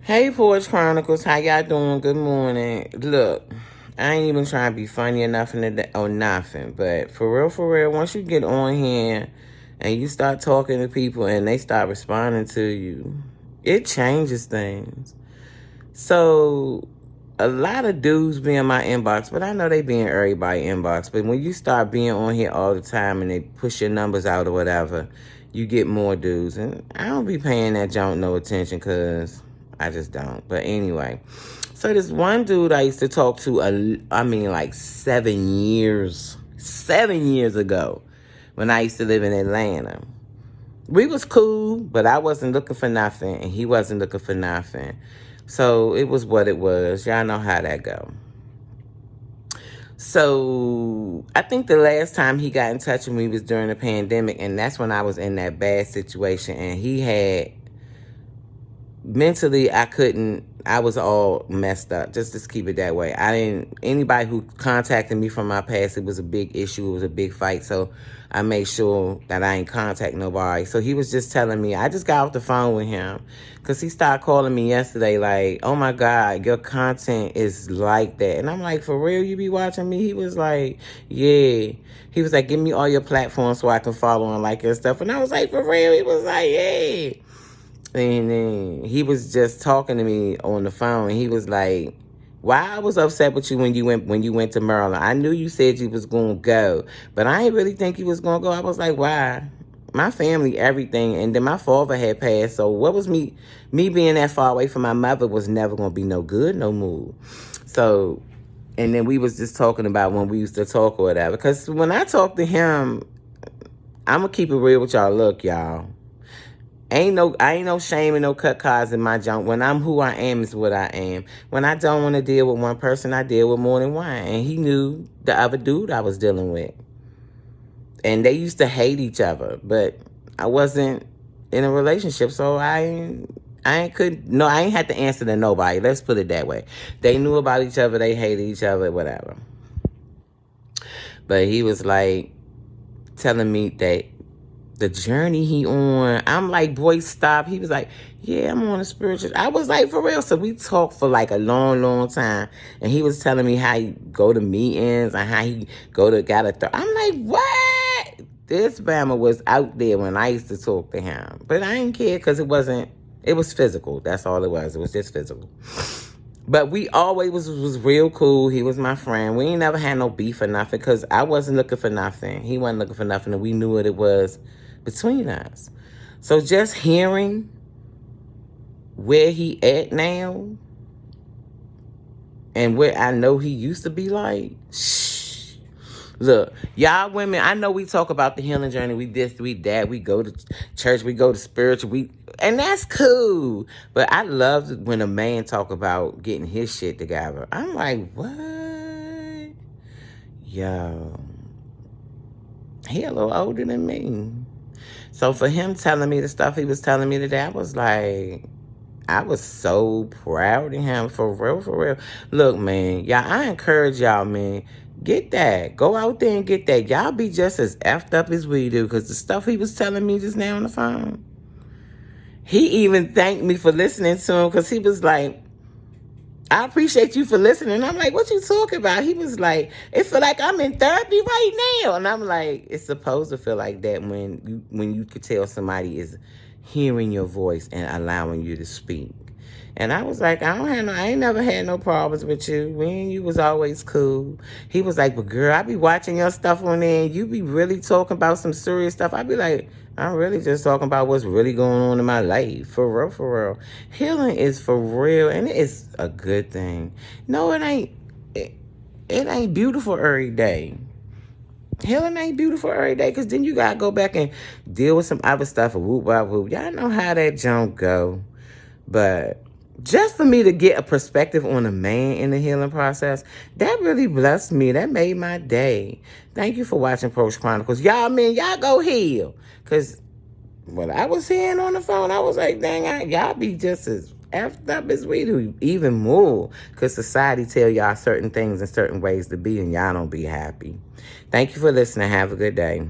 Hey, Porch Chronicles, how y'all doing? Good morning. Look, I ain't even trying to be funny or nothing, but for real, once you get on here and you start talking to people and they start responding to you, it changes things. So, a lot of dudes be in my inbox, but I know they be in everybody's inbox. But when you start being on here all the time and they push your numbers out or whatever, you get more dudes. And I don't be paying that junk no attention because I just don't. But anyway, so this one dude I used to talk to, like 7 years ago when I used to live in Atlanta. We was cool, but I wasn't looking for nothing, and he wasn't looking for nothing. So it was what it was. Y'all know how that go. So I think the last time he got in touch with me was during the pandemic, and that's when I was in that bad situation, and he had mentally, I was all messed up, just to keep it that way. Anybody who contacted me from my past, it was a big issue, it was a big fight, so I made sure that I ain't contact nobody. So he was just telling me, I just got off the phone with him, because he started calling me yesterday like, oh my God, your content is like that. And I'm like, for real, you be watching me? He was like, yeah. He was like, give me all your platforms so I can follow and like your stuff. And I was like, for real? He was like, yeah. And then he was just talking to me on the phone. He was like, "Why I was upset with you when you went to Maryland? I knew you said you was gonna go, but I didn't really think you was gonna go." I was like, "Why? My family, everything, and then my father had passed. So what was me being that far away from my mother was never gonna be no good, no move." So, and then we was just talking about when we used to talk or whatever. Because when I talk to him, I'm gonna keep it real with y'all. Look, y'all. I ain't no shame and no cut cards in my junk. When I'm who I am is what I am. When I don't want to deal with one person, I deal with more than one. And he knew the other dude I was dealing with. And they used to hate each other, but I wasn't in a relationship, so I ain't had to answer to nobody. Let's put it that way. They knew about each other, they hated each other, whatever. But he was like telling me that the journey he on, I'm like, boy, stop. He was like, yeah, I'm on a spiritual. I was like, for real. So we talked for like a long, long time. And he was telling me how he go to meetings and how he I'm like, what? This Bama was out there when I used to talk to him. But I didn't care because it was physical. That's all it was. It was just physical. But we always was real cool. He was my friend. We ain't never had no beef or nothing because I wasn't looking for nothing. He wasn't looking for nothing, and we knew what it was between us. So just hearing where he at now and where I know he used to be like, shh. Look, y'all women, I know we talk about the healing journey. We this, we that. We go to church. We go to spiritual. And that's cool. But I love when a man talk about getting his shit together. I'm like, what? Yo. He a little older than me. So for him telling me the stuff he was telling me today, I was so proud of him, for real, for real. Look, man, I encourage y'all, man, get that. Go out there and get that. Y'all be just as effed up as we do, because the stuff he was telling me just now on the phone, he even thanked me for listening to him, because he was like, I appreciate you for listening. I'm like, what you talking about? He was like, it feel like I'm in therapy right now. And I'm like, it's supposed to feel like that when you could tell somebody is hearing your voice and allowing you to speak. And I was like, I ain't never had no problems with you. Me and you was always cool. He was like, but girl, I be watching your stuff on there and you be really talking about some serious stuff. I be like, I'm really just talking about what's really going on in my life. For real, for real. Healing is for real, and it is a good thing. No, it ain't. It ain't beautiful every day. Healing ain't beautiful every day, because then you got to go back and deal with some other stuff. Whoop, whoop, whoop. Y'all know how that junk go. But just for me to get a perspective on a man in the healing process, that really blessed me. That made my day. Thank you for watching Porch Chronicles. Y'all, man, y'all go heal. Because when I was hearing on the phone, I was like, dang, y'all be just as effed up as we do, even more. Because society tell y'all certain things and certain ways to be, and y'all don't be happy. Thank you for listening. Have a good day.